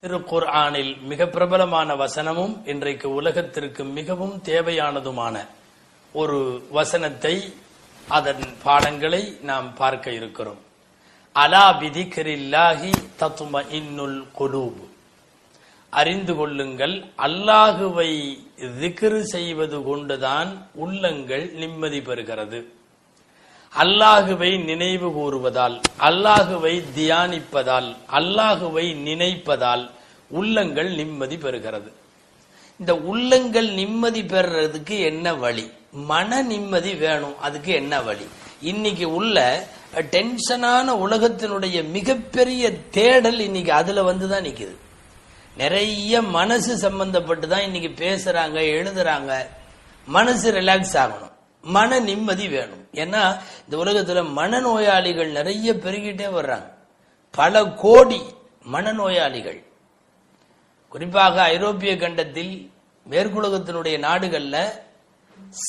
திருக்குர்ஆனில் மிக பிரபலமான வசனமும் இன்றைக்கு உலகத்திற்கு மிகவும் தேவையானதுமான ஒரு வசனத்தை அதன் பாடங்களை நாம் பார்க்க இருக்கிறோம். அலா பிதிக்ரில்லாஹி தத்மஇன்னுல் குலூப். அறிந்து கொள்ளுங்கள், அல்லாஹுவை திக்ர் செய்வது கொண்டுதான் உள்ளங்கள் நிம்மதி பெறுகிறது. அல்லாஹுவை நினைவு கூறுவதால், அல்லாஹுவை தியானிப்பதால், அல்லாஹுவை நினைப்பதால் உள்ளங்கள் நிம்மதி பெறுகிறது. இந்த உள்ளங்கள் நிம்மதி பெறுறதுக்கு என்ன வழி? மன நிம்மதி வேணும். அதுக்கு என்ன வழி? இன்னைக்கு உள்ள டென்ஷனான உலகத்தினுடைய மிகப்பெரிய தேடல் இன்னைக்கு அதுல வந்துதான் நிக்குது. நிறைய மனசு சம்பந்தப்பட்டு தான் இன்னைக்கு பேசுறாங்க, எழுதுறாங்க. மனசு ரிலாக்ஸ் ஆகணும், மன நிம்மதி வேணும். ஏன்னா இந்த உலகத்துல மனநோயாளிகள் நிறைய பெருகிட்டே வர்றாங்க. பல கோடி மனநோயாளிகள், குறிப்பாக ஐரோப்பிய கண்டத்தில் மேற்குலகத்தினுடைய நாடுகள்ல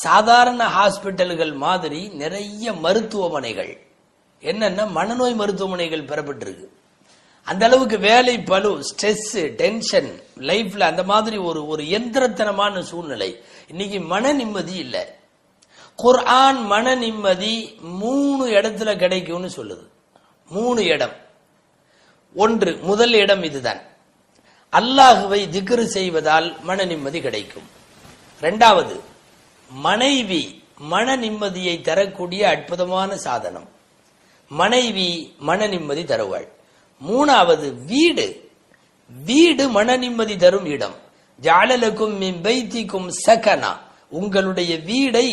சாதாரண ஹாஸ்பிட்டல்கள் மாதிரி நிறைய மருத்துவமனைகள், என்னன்னா மனநோய் மருத்துவமனைகள் பெறப்பட்டிருக்கு. அந்த அளவுக்கு வேலை பளு, ஸ்ட்ரெஸ், டென்ஷன் லைஃப்ல அந்த மாதிரி ஒரு யந்திரத்தனமான சூழ்நிலை. இன்னைக்கு மன நிம்மதி இல்லை. குர்ஆன் மன நிம்மதி 3 இடத்துல கிடைக்கும்னு சொல்லுது. 3 இடம். முதல் இடம் இதுதான். அல்லாஹுவை திக்ர் செய்வதால் மன நிம்மதி கிடைக்கும். 2வது, மனைவி மன நிம்மதியை தரக்கூடிய அற்புதமான சாதனம். மனைவி மன நிம்மதி தருவாள். 3வது, வீடு மன நிம்மதி தரும் இடம். ஜஅலலகும் மின் பைத்திக்கும் சகனா. உங்களுடைய வீடை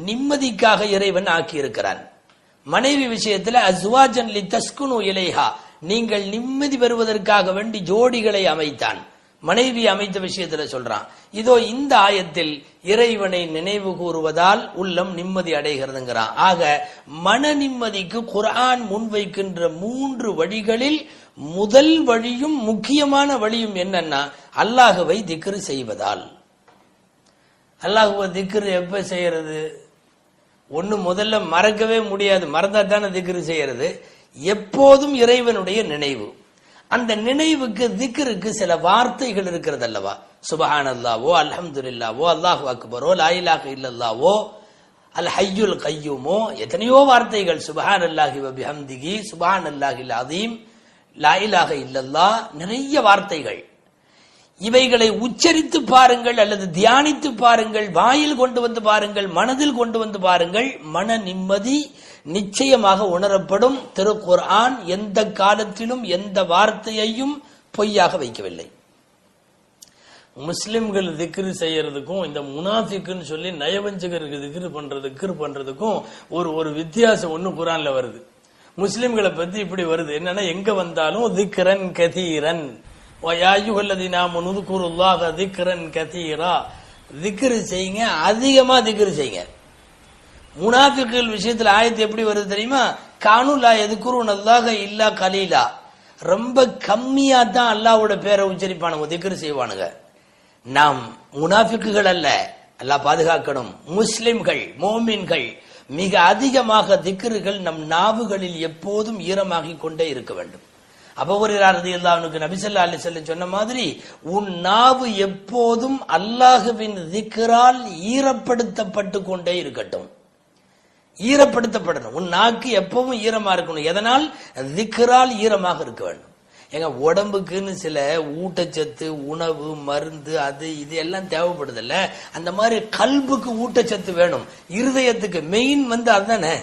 நிம்மதிக்காக இறைவன் ஆக்கியிருக்கிறான். மனைவி விஷயத்துல அஸ்வாஜன் லிதஸ்குனு இலைஹா, நீங்கள் நிம்மதி பெறுவதற்காக வேண்டி ஜோடிகளை அமைத்தான். மனைவி அமைத்த விஷயத்துல சொல்றான். இதோ இந்த ஆயத்தில் இறைவனை நினைவு கூறுவதால் உள்ளம் நிம்மதி அடைகிறதுங்கிறான். ஆக மன நிம்மதிக்கு குர்ஆன் முன்வைக்கின்ற 3 வழிகளில் முதல் வழியும் முக்கியமான வழியும் என்னன்னா அல்லாஹுவை திக்ர் செய்வதால். அல்லாஹுவை திக்ர் எப்ப செய்யறது? முதல்ல மறக்கவே முடியாது, மறந்தா தானே திக்ர் செய்யறது. எப்போதும் இறைவனுடைய நினைவு. அந்த நினைவுக்கு திக்ருக்கு சில வார்த்தைகள் இருக்கிறது அல்லவா? சுபஹானல்லாஹோ, அல்ஹம்துலில்லாஹோ, அல்லாஹு அக்பரோ, லா இலாஹ இல்லல்லாஹோ, அல் ஹய்யுல் கய்யூமோ, எத்தனையோ வார்த்தைகள். சுபஹானல்லாஹி வ பிஹம்திஹி, சுபஹானல்லாஹில் அஸீம், லா இலாஹ இல்லல்லாஹ், நிறைய வார்த்தைகள். இவைகளை உச்சரித்து பாருங்கள் அல்லது தியானித்து பாருங்கள், வாயில் கொண்டு வந்து பாருங்கள், மனதில் கொண்டு வந்து பாருங்கள். மன நிம்மதி நிச்சயமாக உணரப்படும். திருக்குர்ஆன் எந்த காலத்திலும் எந்த வார்த்தையையும் பொய்யாக வைக்கவில்லை. முஸ்லிம்கள் திக்ர் செய்யறதுக்கும் இந்த முனாஃபிக்குன்னு சொல்லி நயவஞ்சகருக்கு திக்ர் பண்றதுக்கும் ஒரு வித்தியாசம் ஒண்ணு குர்ஆன்ல வருது. முஸ்லிம்களை பத்தி இப்படி வருது. என்னன்னா, எங்க வந்தாலும் திக்ரன் கதீரன், திக்ர் செய்யுங்க, அதிகமா திக்ர் செய்யுங்க. முனாஃபிக்குகள் விஷயத்துல ஆயத்து எப்படி வருது தெரியுமா? கானுலா எதுக்குருனல்லாஹ இல்லா கலீலா, ரொம்ப கம்மியா தான் அல்லாஹ்வோட பேரை உச்சரிப்பானுங்க, திக்ர் செய்வானுங்க. நாம் முனாஃபிக்குகள் அல்ல, அல்லாஹ் பாதுகாக்கணும். முஸ்லிம்கள், மோமின்கள் மிக அதிகமாக திக்ருகள் நம் நாவுகளில் எப்போதும் ஈரமாகி கொண்டே இருக்க வேண்டும். அபூ ஹுரைரா ரலியல்லாஹு அன்ஹு நபி ஸல்லல்லாஹு அலைஹி வஸல்லம் சொன்ன மாதிரி, உன் நாவு எப்போதும் அல்லாஹ்வின் திக்ரால் ஈரப்படுத்தப்பட்டு கொண்டே இருக்கட்டும். ஈரப்படுத்தப்படணும். உன் நாக்கு எப்பவும் ஈரமா இருக்கணும். எதனால்? திக்ரால் ஈரமாக இருக்க வேண்டும். எங்க உடம்புக்குன்னு சில ஊட்டச்சத்து, உணவு, மருந்து, அது இது எல்லாம் தேவைப்படுது இல்ல? அந்த மாதிரி கல்புக்கு ஊட்டச்சத்து வேணும். இருதயத்துக்கு மெயின் அதுதானே,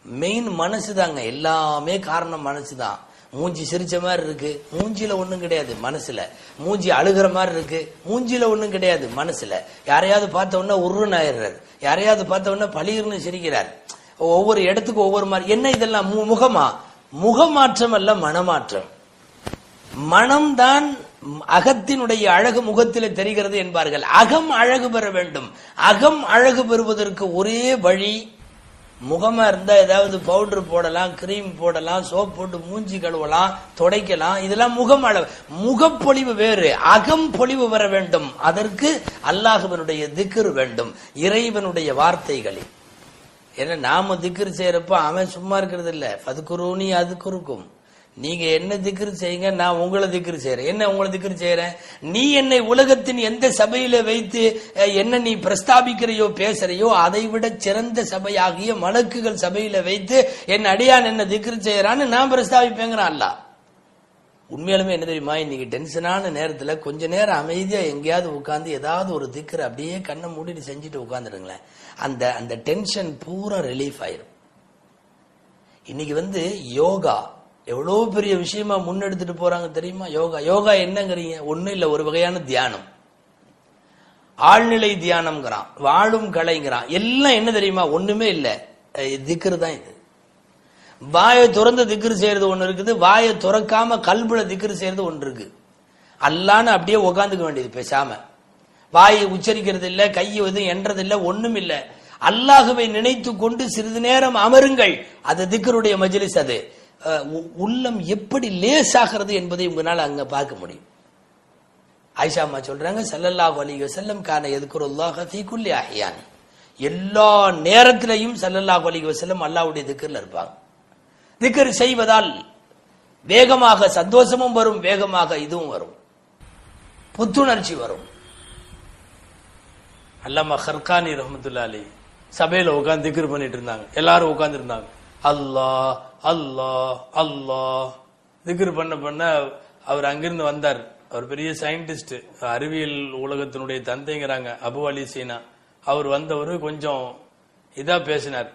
மெயின் மனசு தாங்க. எல்லாமே காரணம் மனசு தான். மூஞ்சி சிரிச்ச மாதிரி இருக்கு, மூஞ்சில ஒண்ணும் கிடையாது மனசுல. மூஞ்சி அழுகிற மாதிரி இருக்கு, மூஞ்சில ஒண்ணும் கிடையாது மனசுல. யாரையாவது பார்த்த உடனே உருன்னு ஆயிடுறாரு, யாரையாவது பார்த்த உடனே பளிர்னு சிரிக்கிறார். ஒவ்வொரு இடத்துக்கு ஒவ்வொரு மாதிரி. என்ன இதெல்லாம்? முகமாற்றம் அல்ல, மனமாற்றம். மனம்தான் அகத்தினுடைய அழகு முகத்திலே தெரிகிறது என்பார்கள். அகம் அழகு பெற வேண்டும். அகம் அழகு பெறுவதற்கு ஒரே வழி, முகமா இருந்தா ஏதாவது பவுடர் போடலாம், கிரீம் போடலாம், சோப் போட்டு மூஞ்சி கழுவலாம், துடைக்கலாம். இதெல்லாம் முகம் அளவு. முகப்பொழிவு வேறு, அகம் பொழிவு வர வேண்டும். அதற்கு அல்லாஹ்வினுடைய திக்ர் வேண்டும், இறைவனுடைய வார்த்தைகளில். ஏன்னா நாம திக்ர் செய்யறப்ப அவன் சும்மா இருக்கிறது இல்ல. ஃபதுகுரூனி அதுக்குருக்கும், நீங்க என்ன திக்ரு செய்யுங்க, நான் உங்களை திக்ரு செய்யறேன். என்ன உங்களை திக்ரு செய்யறேன்? நீ என்னை உலகத்தின் எந்த சபையில வைத்து என்ன நீ பிரஸ்தாபிக்கிறையோ பேசுறையோ அதை விட சிறந்த சபையாகிய மலக்குகள் சபையில வைத்து என் அடியான் என்ன திக்ரு செய்யறான்னு நான் பிரஸ்தாபிப்பேங்கிறான் அல்லாஹ். உண்மையாலுமே என்ன தெரியுமா, இன்னைக்கு டென்ஷனான நேரத்துல கொஞ்ச நேரம் அமைதியா எங்கேயாவது உட்கார்ந்து ஏதாவது ஒரு திக்ரு அப்படியே கண்ணை மூடிட்டு செஞ்சுட்டு உட்கார்ந்துருங்களேன், அந்த அந்த டென்ஷன் பூரா ரிலீஃப் ஆயிரும். இன்னைக்கு யோகா எவ்வளவு பெரிய விஷயமா முன்னெடுத்துட்டு போறாங்க தெரியுமா? யோகா யோகா என்னங்கிறீங்க? ஒன்னும் இல்ல, ஒரு வகையான தியானம், ஆழ்நிலை தியானம்ங்கிறான், வாழும் கலைங்கிறான். எல்லாம் என்ன தெரியுமா? ஒண்ணுமே இல்ல, திக்ரு தான் இது. வாயை திறந்து திக்ரு செய்யறது ஒண்ணு இருக்குது, வாயை துறக்காம கல்புல திக்ரு செய்யறது ஒன்று இருக்கு. அல்லான்னு அப்படியே உட்காந்துக்க வேண்டியது பேசாம. வாயை உச்சரிக்கிறது இல்ல, கையை எதுவும் என்றது இல்ல, ஒண்ணும் இல்ல. அல்லாஹுவை நினைத்து கொண்டு சிறிது நேரம் அமருங்கள். அது திக்ருடைய மஜ்லிஸ். அது உள்ளம் எப்படி லேசாகிறது என்பதை உங்களால் அங்க பார்க்க முடியும். ஆயிஷா அம்மா சொல்றாங்க, ஸல்லல்லாஹு அலைஹி வஸல்லம் கான யذ்குருல்லாஹ ஃபீ குல்லி அஹ்யான். எல்லா நேரத்திலையும் ஸல்லல்லாஹு அலைஹி வஸல்லம் அல்லாஹ்வுடைய திக்ர்ல இருப்பாங்க. திக்ர் செய்வதால் வேகமாக சந்தோஷமும் வரும், வேகமாக இதுவும் வரும், புத்துணர்ச்சி வரும். அல்லாமா ஹர்கானி ரஹ்மத்துல்லாஹி அலைஹி சபையில உட்கார்ந்து திக்ர் பண்ணிட்டு இருந்தாங்க. எல்லாரும் உட்கார்ந்து இருந்தாங்க. அல்லாஹ் அல்லாஹ் அல்லாஹ் திக்ர் பண்ண பண்ண அவர் அங்கிருந்து வந்தார். அவர் பெரிய சயின்டிஸ்ட், அறிவியல் உலகத்தினுடைய தந்தைங்கிறாங்க, அபு அலி சீனா. அவர் வந்தவர் கொஞ்சம் இதா பேசினார்,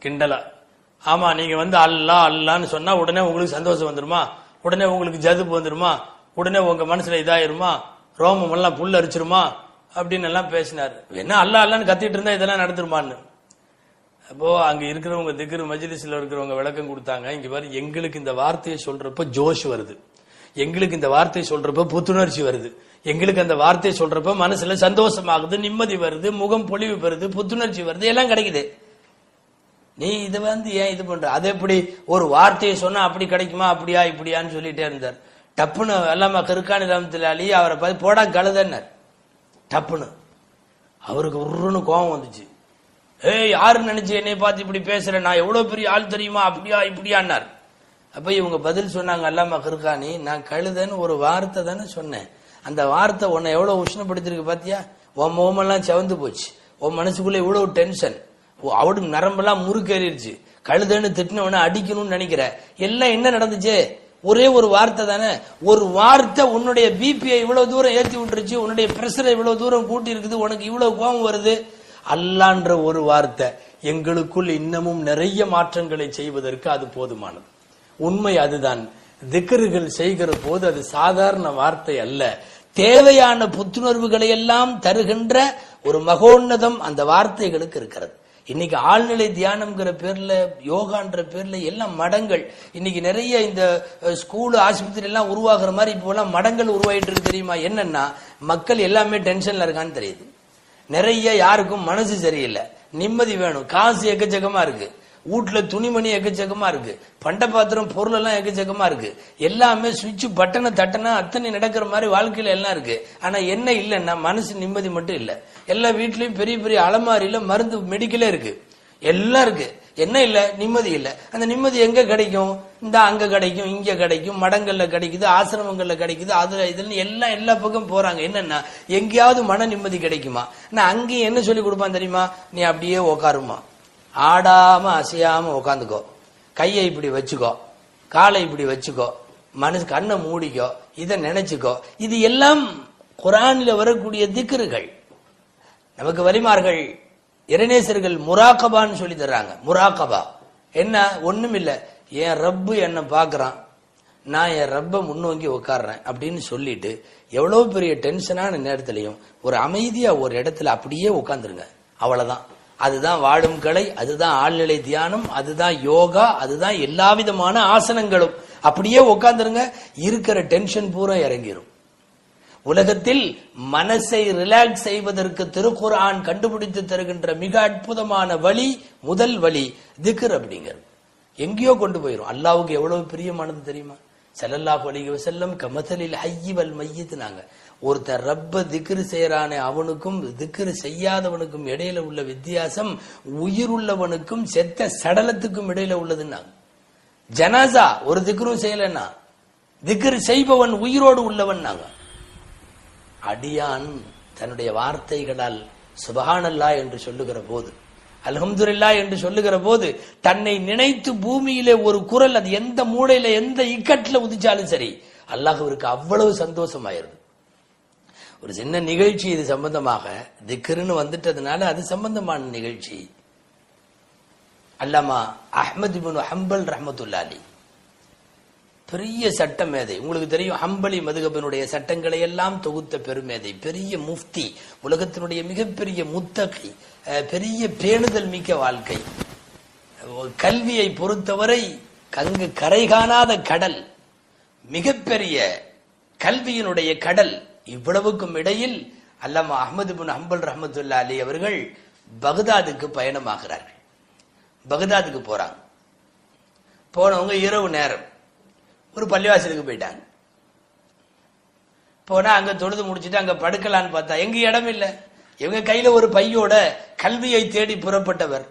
கிண்டலா. ஆமா, நீங்க அல்லாஹ் அல்லான்னு சொன்னா உடனே உங்களுக்கு சந்தோஷம் வந்துருமா? உடனே உங்களுக்கு ஜதுப்பு வந்துருமா? உடனே உங்க மனசுல இதாயிருமா? ரோமம் எல்லாம் புல் அரிச்சிருமா? அப்படின்னு எல்லாம் பேசினார். என்ன அல்லாஹ் அல்லான்னு கத்திட்டு இருந்தா இதெல்லாம் நடந்துருமான்னு. அப்போ அங்க இருக்கிறவங்க திக்ர் மஜ்லிஸ்ல இருக்கிறவங்க விளக்கம் கொடுத்தாங்க. இங்க பாரு, எங்களுக்கு இந்த வார்த்தையை சொல்றப்ப ஜோஷ் வருது, எங்களுக்கு இந்த வார்த்தையை சொல்றப்ப புத்துணர்ச்சி வருது, எங்களுக்கு அந்த வார்த்தையை சொல்றப்ப மனசுல சந்தோஷமாகுது, நிம்மதி வருது, முகம் பொலிவு பெறுது, புத்துணர்ச்சி வருது, எல்லாம் கிடைக்குது. நீ இது ஏன் இது பண்ற? அது எப்படி ஒரு வார்த்தையை சொன்னா அப்படி கிடைக்குமா, அப்படியா இப்படியான்னு சொல்லிட்டே இருந்தார். டப்புன்னு அல்லாமா ஹர்கானி ரஹ்மத்துல்லாஹி அலைஹி அவரை பார்த்து போடா கழுதன்னார். டப்புன்னு அவருக்கு உருன்னு கோபம் வந்துச்சு. ஏய், யாரு நினைச்சு என்னை பார்த்து இப்படி பேசுற? நான் எவ்வளவு பெரிய ஆள் தெரியுமா, அப்படியா இப்படியான்னார். அப்ப இவங்க பதில் சொன்னாங்க, அல்லாமா ஹர்கானி, நான் கழுதன்னு ஒரு வார்த்தை தானே சொன்னேன், அந்த வார்த்தை உன்னை எவ்வளவு உஷ்ணப்படுத்திருக்கு பாத்தியா? உன் முகமெல்லாம் செவந்து போச்சு, உன் மனசுக்குள்ள இவ்வளவு டென்ஷன், அவடு நரம்பெல்லாம் முறுக்கேறிடுச்சு, கழுதன்னு திட்டினவன அடிக்கணும்னு நினைக்கிற. எல்லாம் என்ன நடந்துச்சு? ஒரே ஒரு வார்த்தை தானே. ஒரு வார்த்தை உன்னுடைய பிபிஐ இவ்வளவு தூரம் ஏற்றி விட்டுருச்சு, உன்னுடைய பிரஷரை இவ்வளவு தூரம் கூட்டி இருக்குது, உனக்கு இவ்வளவு கோபம் வருது. அல்லான்ற ஒரு வார்த்தை எங்களுக்குள் இன்னமும் நிறைய மாற்றங்களை செய்வதற்கு அது போதுமானது. உண்மை அதுதான். திக்ருகள் செய்கிற போது அது சாதாரண வார்த்தை அல்ல, தேவையான புத்துணர்வுகளை எல்லாம் தருகின்ற ஒரு மகோன்னதம் அந்த வார்த்தைகளுக்கு இருக்கிறது. இன்னைக்கு ஆழ்நிலை தியானம்ங்கிற பேர்ல, யோகான்ற பேர்ல எல்லாம் மடங்கள். இன்னைக்கு நிறைய இந்த ஸ்கூல் ஆஸ்பத்திரி எல்லாம் உருவாக்குற மாதிரி இப்போ எல்லாம் மடங்கள் உருவாயிட்டு இருக்கு தெரியுமா? என்னன்னா, மக்கள் எல்லாமே டென்ஷன்ல இருக்கான்னு தெரியுது. நிறைய யாருக்கும் மனசு சரியில்லை, நிம்மதி வேணும், காசு எக்கச்சக்கமா இருக்கு, வீட்டுல துணிமணி எக்கச்சக்கமா இருக்கு, பண்ட பாத்திரம் பொருள் எல்லாம் எக்கச்சக்கமா இருக்கு, எல்லாமே சுவிட்ச் பட்டனை தட்டனா அத்தனை நடக்கிற மாதிரி வாழ்க்கையில எல்லாம் இருக்கு. ஆனா என்ன இல்லைன்னா மனசு நிம்மதி மட்டும் இல்ல. எல்லா வீட்லயும் பெரிய பெரிய அலமாரியில மருந்து மெடிக்கலே இருக்கு, எல்லாம் இருக்கு. என்ன இல்ல? நிம்மதி இல்ல. அந்த நிம்மதி எங்க கிடைக்கும்? இந்த அங்க கிடைக்கும், இங்க கிடைக்கும், மடங்கள்ல கிடைக்குது, ஆசிரமங்கள்ல கிடைக்குது, அதுல இதுல எல்லாம் எல்லா பக்கம் போறாங்க. என்னன்னா, எங்கேயாவது மன நிம்மதி கிடைக்குமா? நான் அங்கேயும் என்ன சொல்லி கொடுப்பான் தெரியுமா? நீ அப்படியே உக்காருமா, ஆடாம அசையாம உக்காந்துக்கோ, கையை இப்படி வச்சுக்கோ, காலை இப்படி வச்சுக்கோ, மனசு கண்ணை மூடிக்கோ, இதை நினைச்சுக்கோ. இது எல்லாம் குர்ஆன்ல வரக்கூடிய திக்ருகள். நமக்கு வலிமார்கள் இறைநேசர்கள் முராகபான்னு சொல்லி தர்றாங்க. முராகபா என்ன? ஒண்ணும் இல்ல, என் ரப்பு என்ன பாக்குறான், நான் என் ரப்ப முன்னோக்கி உட்கார்றேன் அப்படின்னு சொல்லிட்டு எவ்வளவு பெரிய டென்ஷனான நேரத்திலையும் ஒரு அமைதியா ஒரு இடத்துல அப்படியே உட்கார்ந்துருங்க, அவ்வளவுதான். அதுதான் வாழும் கலை, அதுதான் ஆழ்நிலை தியானம், அதுதான் யோகா, அதுதான் எல்லா விதமான ஆசனங்களும். அப்படியே உட்கார்ந்துருங்க, இருக்கிற டென்ஷன் பூரா இறங்கிரும். உலகத்தில் மனசை ரிலாக்ஸ் செய்வதற்கு திருக்குர்ஆன் கண்டுபிடித்து தருகின்ற மிக அற்புதமான வழி, முதல் வழி திக்ர் அப்படிங்கிறது. எங்கேயோ கொண்டு போயிரும். அல்லாஹ்வுக்கு எவ்வளவு பிரியமானது தெரியுமா? ஸல்லல்லாஹு அலைஹி வஸல்லம் கமதலில் ஹய்யி வல் மய்யித். நாங்க ஒருத்தர் ரப்ப திக்ர் செய்யறானே அவனுக்கும் திக்ர் செய்யாதவனுக்கும் இடையில உள்ள வித்தியாசம் உயிருள்ளவனுக்கும் செத்த சடலத்துக்கும் இடையில உள்ளதுன்னாங்க. ஜனாசா ஒரு திக்ரும் செய்யலன்னா திக்ர் செய்பவன் உயிரோடு உள்ளவன். நாங்க அடியான் தன்னுடைய வார்த்தைகளால் சுபஹானல்லாஹ் என்று சொல்லுகிற போது, அல்ஹம்துலில்லாஹ் என்று சொல்லுகிற போது, தன்னை நினைத்து பூமியிலே ஒரு குரல் அது எந்த மூலையில எந்த இக்கட்ல உதிச்சாலும் சரி அல்லாஹ்விற்கு அவ்வளவு சந்தோஷமாயிருது. ஒரு சின்ன நிகழ்ச்சி இது சம்பந்தமாக திக்ருன்னு வந்துட்டதுனால அது சம்பந்தமான நிகழ்ச்சி. அல்லாமா அஹ்மத் இப்னு ஹம்பல் ரஹ்மத்துல்லாஹி அலைஹி பெரிய சட்ட மேதை. உங்களுக்கு தெரியும், ஹம்பலி மதுஹபினுடைய சட்டங்களை எல்லாம் தொகுத்த பெருமேதை, பெரிய முஃப்தி, உலகத்தினுடைய மிகப்பெரிய முத்தகி, பெரிய பேணுதல் மிக்க வாழ்க்கை. கல்வியை பொறுத்தவரை கங்கு கரை காணாத கடல், மிகப்பெரிய கல்வியினுடைய கடல். இவ்வளவுக்கும் இடையில் அல்லாமா அஹ்மத் இப்னு ஹம்பல் ரஹ்மத்துல்லாஹி அலைஹி அவர்கள் பகதாதுக்கு பயணமாகிறார்கள். பகதாதுக்கு போறாங்க. போனவங்க இரவு நேரம் ஒரு பள்ளிவாசலுக்கு போயிட்டாங்க. போனா அங்க தொழுது முடிச்சுட்டு அங்க படுக்கலான்னு பார்த்தா எங்க இடம் இல்ல. இவங்க கையில ஒரு பையோட கல்வியை தேடி புறப்பட்டவர்.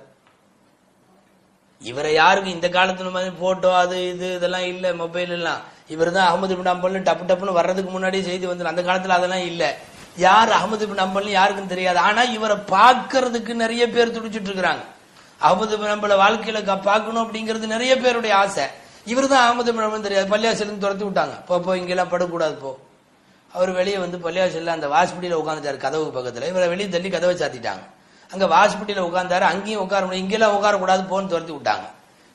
இவரை யாருக்கு இந்த காலத்துல மாதிரி போட்டோ அது இது இதெல்லாம் இல்ல, மொபைல் எல்லாம். இவர் தான் அஹ்மத் இப்னு ஹம்பல் டப்பு டப்புன்னு வர்றதுக்கு முன்னாடியே செய்தி வந்து, அந்த காலத்துல அதெல்லாம் இல்ல. யார் அஹ்மத் இப்னு ஹம்பல் யாருக்கும் தெரியாது. ஆனா இவரை பார்க்கறதுக்கு நிறைய பேர் துடிச்சிட்டு இருக்கிறாங்க. அஹ்மத் இப்னு ஹம்பலை வாழ்க்கையில பார்க்கணும் அப்படிங்கிறது நிறைய பேருடைய ஆசை. இவர் தான் அஹ்மத் இப்னு ஹம்பல் தெரியாது. பள்ளியாசலிருந்து துரத்தி விட்டாங்க. போ இங்கெல்லாம் படக்கூடாது போ. அவர் வெளியே வந்து பள்ளியாசல்ல அந்த வாஸ்பிட்டியில உட்காந்துட்டாரு கதவுக்கு பக்கத்துல. இவரை வெளியே தள்ளி கதவை சாத்திட்டாங்க. அங்க வாஸ்பிட்டியில உட்கார்ந்தாரு. அங்கேயும் உட்கார முடியும், இங்கெல்லாம் உட்காரக்கூடாது போன்னு துரத்தி விட்டாங்க.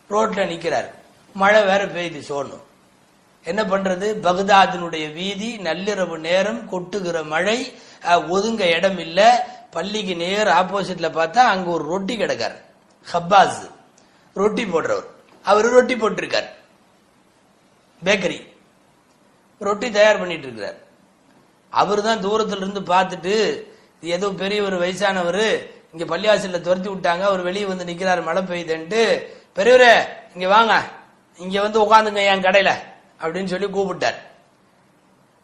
ரோட்ல நிக்கிறாரு. மழை வேற பெய்யுது சோன்னு. என்ன பண்றது? பகதாதினுடைய வீதி, நள்ளிரவு நேரம், கொட்டுகிற மழை, ஒதுங்க இடம் இல்ல. பள்ளிக்கு நேர் ஆப்போசிட்ல பார்த்தா அங்க ஒரு ரொட்டி கிடக்காரு. ஹப்பாஸ் ரொட்டி போடுறவர். அவரு ரொட்டி போட்டிருக்கார். பேக்கரி ரொட்டி தயார் பண்ணிட்டு இருக்கிறார். அவரு தான் தூரத்துல இருந்து பார்த்துட்டு, ஏதோ பெரிய ஒரு வயசானவர், இங்க பள்ளிவாசல்ல துரத்தி விட்டாங்க, அவர் வெளியே வந்து நிக்கிறாரு மழை பெய்யுதுன்ட்டு, பெரியவரே இங்க வாங்க, இங்க வந்து உட்காந்துங்க என் கடையில அப்படின்னு சொல்லி கூப்பிட்டார்.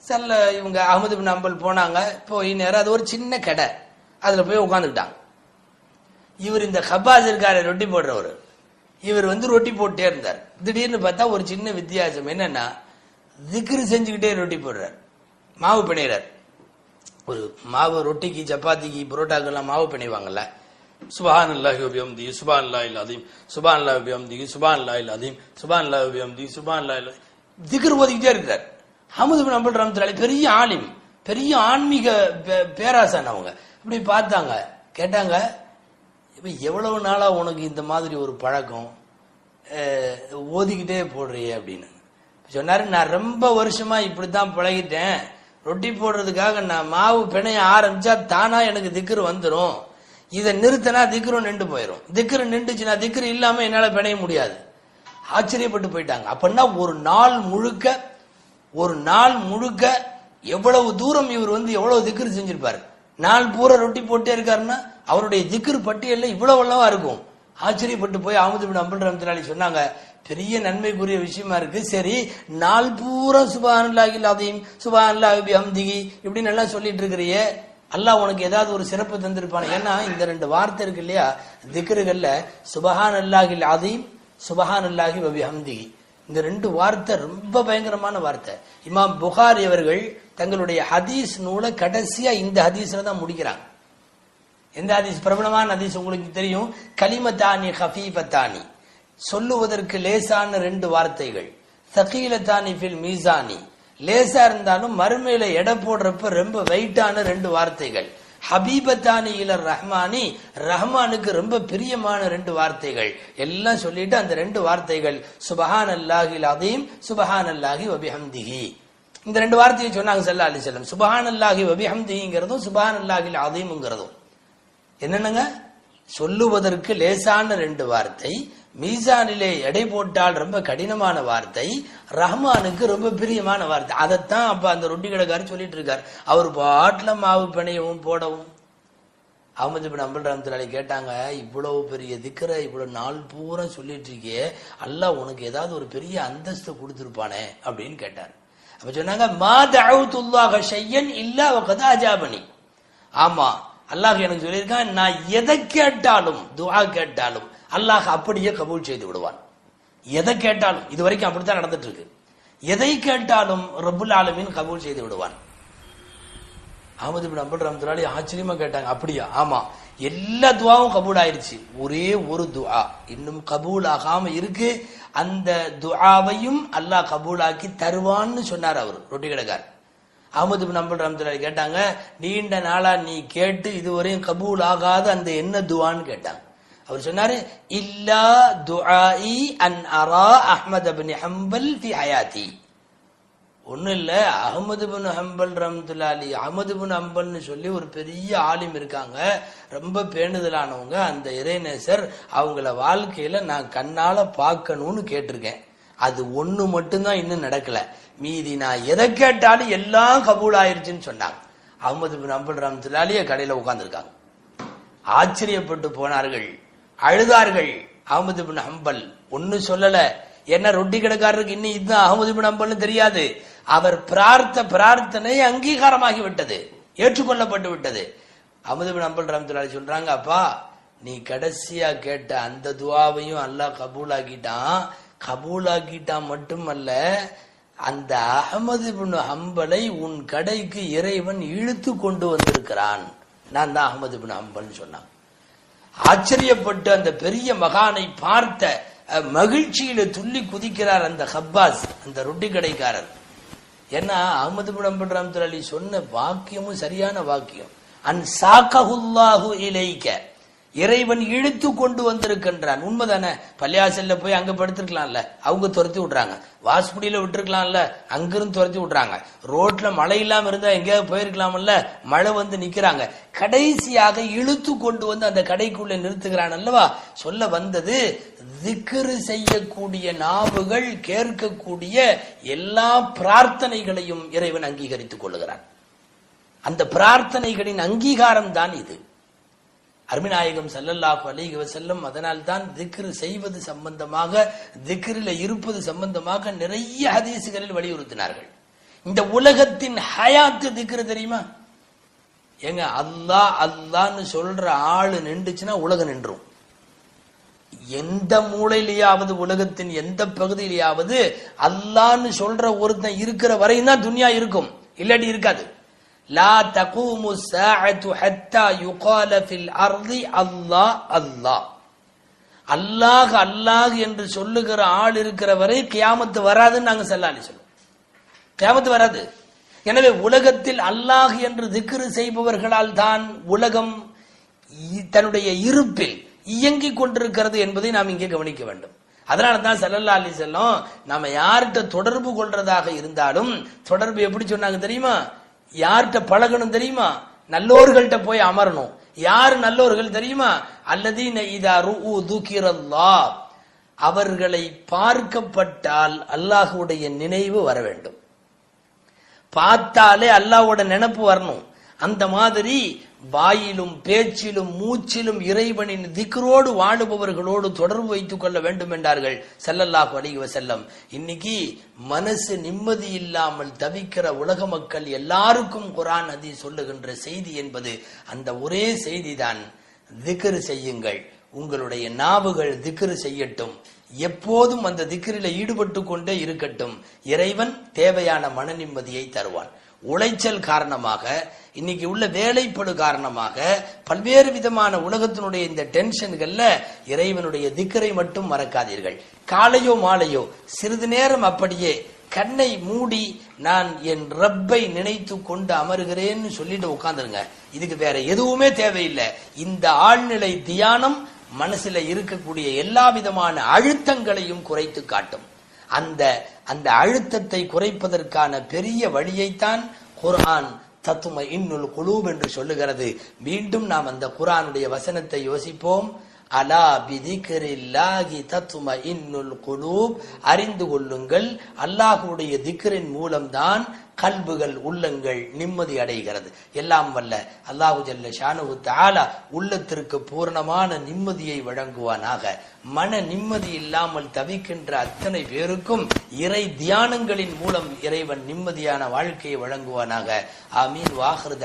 சல்ல இவங்க அஹ்மத் இப்னு ஹம்பல் போனாங்க. போய் நேரம் அது ஒரு சின்ன கடை, அதுல போய் உட்காந்துக்கிட்டாங்க. இவர் இந்த ஹப்பாஸ் இருக்காரு ரொட்டி போடுறவர், இவர் வந்து ரொட்டி போட்டே இருந்தார். திடீர்னு பார்த்தா ஒரு சின்ன வித்தியாசம் என்னன்னா, திக்ரு செஞ்சுக்கிட்டே ரொட்டி போடுறார், மாவு பிணைகிறார். ஒரு மாவு ரொட்டிக்கு சப்பாத்திக்கு புரோட்டாக்கெல்லாம் மாவு பிணைவாங்கல்ல, சுப்ஹானல்லாஹி வ பிஹம்திஹி சுப்ஹானல்லாஹில் அஸீம் சுப்ஹானல்லாஹி வ பிஹம்திஹி சுப்ஹானல்லாஹில் அஸீம் சுப்ஹானல்லாஹி வ பிஹம்திஹி சுப்ஹானல்லாஹில் திக்ர் ஓதிக்கிட்டே இருக்கிறார். அஹ்மத் இப்னு ஹம்பல் ரஹ்மத்துல்லாஹி பெரிய ஆலிம், பெரிய ஆன்மீக பேராசான். அவங்க இப்படி பார்த்தாங்க, கேட்டாங்க, எவ்வளவு நாளா உனக்கு இந்த மாதிரி ஒரு பழக்கம், ஓதிக்கிட்டே போடுறியே அப்படின்னு சொன்னாரு. நான் ரொம்ப வருஷமா இப்படித்தான் பழகிட்டேன். ரொட்டி போடுறதுக்காக நான் மாவு பிணைய ஆரம்பிச்சா தானா எனக்கு திக்ரு வந்துடும். இதை நிறுத்தினா திக்ரும் நின்று போயிடும். திக்ரு நின்றுச்சுன்னா திக்ரு இல்லாம என்னால பிணைய முடியாது. ஆச்சரியப்பட்டு போயிட்டாங்க. அப்படின்னா ஒரு நாள் முழுக்க எவ்வளவு தூரம் இவர் வந்து எவ்வளவு திக்ரு செஞ்சிருப்பாரு. நாள் பூரா ரொட்டி போட்டே இருக்காருன்னா அவருடைய திக்ரு பட்டியல்ல இவ்வளவு அல்லவா இருக்கும். ஆச்சரியப்பட்டு போய் அஹ்மத் இப்னு ஹம்பல் ரஹ்மத்துல்லாஹி அலைஹி சொன்னாங்க, பெரிய நன்மைக்குரிய விஷயமா இருக்கு. சரி, நாள் பூரா சுப்ஹானல்லாஹில் அஸீம் சுப்ஹானல்லாஹி வ பிஹம்திஹி இப்படின்னு எல்லாம் சொல்லிட்டு இருக்கிறியே, அல்லாஹ் உனக்கு ஏதாவது ஒரு சிறப்பு தந்திருப்பான? ஏன்னா இந்த ரெண்டு வார்த்தை இருக்கு இல்லையா திக்ருகள்ல, சுப்ஹானல்லாஹில் அஸீம் சுப்ஹானல்லாஹி வ பிஹம்திஹி, இந்த ரெண்டு வார்த்தை ரொம்ப பயங்கரமான வார்த்தை. இமாம் புகாரி அவர்கள் தங்களுடைய ஹதீஸ் நூலை கடைசியா இந்த ஹதீஸ்ல தான் முடிக்கிறாங்க. எந்த ஹதீஸ்? பிரபலமான ஹதீஸ் உங்களுக்கு தெரியும். கலிமத்தானி ஹஃபீஃபத்தானி, சொல்லுவதற்கு லேசான ரெண்டு வார்த்தைகள். சகீலத்தானி ஃபில் மீசானி, லேசா இருந்தாலும் மறுமையில எடை போடுறப்ப ரொம்ப வெயிட்டான ரெண்டு வார்த்தைகள். ஹபீபத்தானி இலர் ரஹ்மானி, ரஹ்மானுக்கு ரொம்ப பிரியமான ரெண்டு வார்த்தைகள். எல்லாம் சொல்லிட்டு அந்த ரெண்டு வார்த்தைகள் சுப்ஹானல்லாஹில் அஸீம் சுப்ஹானல்லாஹி வ பிஹம்திஹி, இந்த ரெண்டு வார்த்தையை சொன்னாங்க ஸல்லல்லாஹு அலைஹி வஸல்லம். சுப்ஹானல்லாஹி வ பிஹம்திஹிங்கிறதும் சுப்ஹானல்லாஹில் அஸீம்ங்கிறதும் என்னங்க, சொல்லுவதற்கு லேசான ரெண்டு வார்த்தை, மீசானிலே எடை போட்டால் ரொம்ப கடினமான வார்த்தை, ரஹ்மானுக்கு ரொம்ப பிரியமான வார்த்தை. அதைத்தான் அப்ப அந்த ரொட்டி கடைக்காரர் சொல்லிட்டு இருக்காரு. அவர் பாட்டுல மாவு பிணையவும் போடவும். அஹ்மத் இப்னு ஹம்பல் ரஹ்மத்துல்லாஹி கேட்டாங்க, இவ்வளவு பெரிய திக்ரை இவ்வளவு நாள் பூரா சொல்லிட்டு இருக்கியே, அல்லாஹ் உனக்கு ஏதாவது ஒரு பெரிய அந்தஸ்து கொடுத்திருப்பானே அப்படின்னு கேட்டார். அப்ப சொன்னாங்க, மா தஅவுதுல்லாஹ ஷையன் இல்லா வகத் அஜாபனி. ஆமா, அல்லாஹ் எனக்கு சொல்லியிருக்கான், நான் எதை கேட்டாலும் துஆ கேட்டாலும் அல்லாஹ் அப்படியே கபூல் செய்து விடுவான். எதை கேட்டாலும் இது வரைக்கும் அப்படித்தான் நடந்துட்டு இருக்கு. எதை கேட்டாலும் ரப்புல் ஆலமீன் கபூல் செய்து விடுவான். அஹ்மது இப்னு ஹம்பல் ரஹ்மத்துல்லாஹி ஆச்சரியமா கேட்டாங்க, அப்படியா? ஆமா, எல்லா துஆவும் கபூல் ஆயிருச்சு, ஒரே ஒரு துஆ இன்னும் கபூல் ஆகாம இருக்கு. அந்த துஆவையும் அல்லாஹ் கபூலாக்கி தருவான்னு சொன்னார் அவர் ரொட்டி கடைக்கார். அஹ்மது இப்னு ஹம்பல் ரஹ்மத்துல்லாஹி கேட்டாங்க, நீண்ட நாளா நீ கேட்டு இதுவரையும் கபூல் ஆகாத அந்த என்ன துஆன்னு கேட்டாங்க. அவர் சொன்னாரு, இல்லா துஆஇ அன் அரா அஹ்மத் இப்னு ஹம்பல் ஃபி ஹயாத்தி. ஒன்னும் இல்ல, அஹ்மது இப்னு ஹம்பல் ரஹ்மத்துல்லாஹி, அஹ்மது இப்னு ஹம்பல்னு சொல்லி ஒரு பெரிய ஆலிம் இருக்காங்க, ரொம்ப பேணுதலானவங்க, அந்த இறைநேசர், அவங்கள வாழ்க்கையில நான் கண்ணால பார்க்கணும்னு கேட்டிருக்கேன். அது ஒண்ணு மட்டும்தான் இன்னும் நடக்கல, மீதி நான் எதை கேட்டாலும் எல்லாம் கபூல் ஆயிருச்சுன்னு சொன்னாங்க. அஹ்மது இப்னு ஹம்பல் ரஹ்மத்துல்லாஹி கடையில உட்கார்ந்துருக்காங்க. ஆச்சரியப்பட்டு போனார்கள், அழுதார்கள். அஹ்மது இப்னு ஹம்பல் ஒன்னு சொல்லல, என்ன ரொட்டி கடைக்காரருக்கு இன்னும் இதுதான் அஹ்மது இப்னு ஹம்பல்னு தெரியாது. அவர் பிரார்த்தனை அங்கீகாரமாகி விட்டது, ஏற்றுக்கொள்ளப்பட்டு விட்டது. அஹ்மது இப்னு ஹம்பல் ரஹ்மத்துல்லாஹி சொல்றாங்க, அப்பா நீ கடைசியா கேட்ட அந்த துஆவையும் அல்லாஹ் கபூலாக்கிட்டான் மட்டுமல்ல, அந்த அஹ்மது இப்னு ஹம்பலை உன் கடைக்கு இறைவன் இழுத்து கொண்டு வந்திருக்கிறான். நான் தான் அஹ்மது இப்னு ஹம்பல்னு சொன்னான். ஆச்சரியப்பட்டு அந்த பெரிய மகானை பார்த்த மகிழ்ச்சியில துள்ளி குதிக்கிறார் அந்த ஹப்பாஸ், அந்த ரொட்டி கடைக்காரர். ஏன்னா அஹ்மது இப்னு ஹம்பல் ரஹ்மத்துல்லாஹி சொன்ன வாக்கியமும் சரியான வாக்கியம். அன் சாகஹுல்லாஹு இலைக்க, இறைவன் இழுத்து கொண்டு வந்திருக்கின்றான். உண்மைதானே? பள்ளியாசல்ல போய் அங்க படுத்திருக்கலாம்ல, அவங்க துரத்தி விடுறாங்க. வாஸ்புடியில விட்டுருக்கலாம்ல, அங்கிருந்து துரத்தி விடுறாங்க. ரோட்ல மழை இல்லாம இருந்தா எங்கேயாவது போயிருக்கலாம்ல, மழை வந்து நிக்கிறாங்க. கடைசியாக இழுத்து கொண்டு வந்து அந்த கடைக்குள்ள நிறுத்துகிறான் அல்லவா. சொல்ல வந்தது, திக்ரு செய்யக்கூடிய நாவுகள் கேட்கக்கூடிய எல்லா பிரார்த்தனைகளையும் இறைவன் அங்கீகரித்துக் கொள்ளுகிறான். அந்த பிரார்த்தனைகளின் அங்கீகாரம் தான் இது. அருமைநாயகம் ஸல்லல்லாஹு அலைஹி வஸல்லம் அதனால்தான் திக்ரு செய்வது சம்பந்தமாக, திக்ரில இருப்பது சம்பந்தமாக நிறைய ஹதீஸ்களில் வலியுறுத்தினார்கள். இந்த உலகத்தின் ஹயாத்து திக்ரு தெரியுமா? ஏங்க, அல்லாஹ் அல்லாஹ்னு சொல்ற ஆளு நின்றுச்சுன்னா உலகம் நின்றும். எந்த மூலையிலேயாவது, உலகத்தின் எந்த பகுதியிலேயாவது அல்லாஹ்னு சொல்ற ஒருத்தன் இருக்கிற வரையும் தான் துன்யா இருக்கும், இல்லாட்டி இருக்காது. லா தகூமு ஸாஅத்து ஹத்தா யுகால ஃபில் அர்தி அல்லாஹ் அல்லாஹ். அல்லாஹ் அல்லாஹ் என்று சொல்லுகிற ஆள் இருக்கிற வரை கியாமத்து வராதுன்னு நாங்க ஸல்லல்லாஹு அலைஹி வஸல்லம். கியாமத்து வராது. எனவே உலகத்தில் அல்லாஹ் என்று திக்ரு செய்பவர்களால் தான் உலகம் தன்னுடைய இருப்பில் இயங்கிக் கொண்டிருக்கிறது என்பதை நாம் இங்கே கவனிக்க வேண்டும். அதனால தான் ஸல்லல்லாஹு அலைஹி வஸல்லம் நாம யார்கிட்ட தொடர்பு கொள்றதாக இருந்தாலும் தொடர்பு எப்படி சொன்னாங்க தெரியுமா? யார்கிட்ட பழகணும் தெரியுமா? நல்லோர்கள்ட்ட போய் அமரணும். யார் நல்லோர்கள் தெரியுமா? அல்லதீன இதா ருஉ துகிரல்லாஹ், அவர்களை பார்க்கப்பட்டால் அல்லாஹ்வுடைய நினைவு வர வேண்டும். பார்த்தாலே அல்லாஹ்வோட நினைப்பு வரணும். அந்த மாதிரி வாயிலும் பேச்சிலும் மூச்சிலும் இறைவனின் திக்ரோடு வாழுபவர்களோடு தொடர்பு வைத்துக் கொள்ள வேண்டும் என்றார்கள் ஸல்லல்லாஹு அலைஹி வஸல்லம். இன்னைக்கு மனசு நிம்மதி இல்லாமல் தவிக்கிற உலக மக்கள் எல்லாருக்கும் குர்ஆன் ஹதீஸ் சொல்லுகின்ற செய்தி என்பது அந்த ஒரே செய்தி தான், திக்ர் செய்யுங்கள், உங்களுடைய நாவுகள் திக்ர் செய்யட்டும், எப்போதும் அந்த திக்ரில ஈடுபட்டு கொண்டே இருக்கட்டும். இறைவன் தேவையான மன நிம்மதியை தருவான். உளைச்சல் காரணமாக, இன்னைக்கு உள்ள வேலைப்படு காரணமாக, பல்வேறு விதமான உலகத்தினுடைய இந்த டென்ஷன்கள்ல இறைவனுடைய திக்ரை மட்டும் மறக்காதீர்கள். காலையோ மாலையோ சிறிது நேரம் அப்படியே கண்ணை மூடி நான் என் ரப்பை நினைத்து கொண்டு அமருகிறேன்னு சொல்லிட்டு உட்கார்ந்துருங்க. இதுக்கு வேற எதுவுமே தேவையில்லை. இந்த ஆழ்நிலை தியானம் மனசுல இருக்கக்கூடிய எல்லா விதமான அழுத்தங்களையும் குறைத்து காட்டும். அந்த அழுத்தத்தை குறைப்பதற்கான பெரிய வழியைத்தான் குர்ஆன் தத்மஇன்னுல் குலூப் என்று சொல்லுகிறது. மீண்டும் நாம் அந்த குர்ஆனுடைய வசனத்தை யோசிப்போம். அலா பிதிக்ரில்லாஹி தத்மஇன்னுல் குலூப், அறிந்து கொள்ளுங்கள், அல்லாஹ்வுடைய திக்ரின் மூலம்தான் கல்புகள், உள்ளங்கள் நிம்மதி அடைகிறது. எல்லாம் வல்ல அல்லாஹு ஜல்ல ஷானுஹு தஆலா உள்ளத்திற்கு பூர்ணமான நிம்மதியை வழங்குவானாக. மன நிம்மதி இல்லாமல் தவிக்கின்ற அத்தனை பேருக்கும் இறை தியானங்களின் மூலம் இறைவன் நிம்மதியான வாழ்க்கையை வழங்குவானாக. ஆமீன். வாஹிர்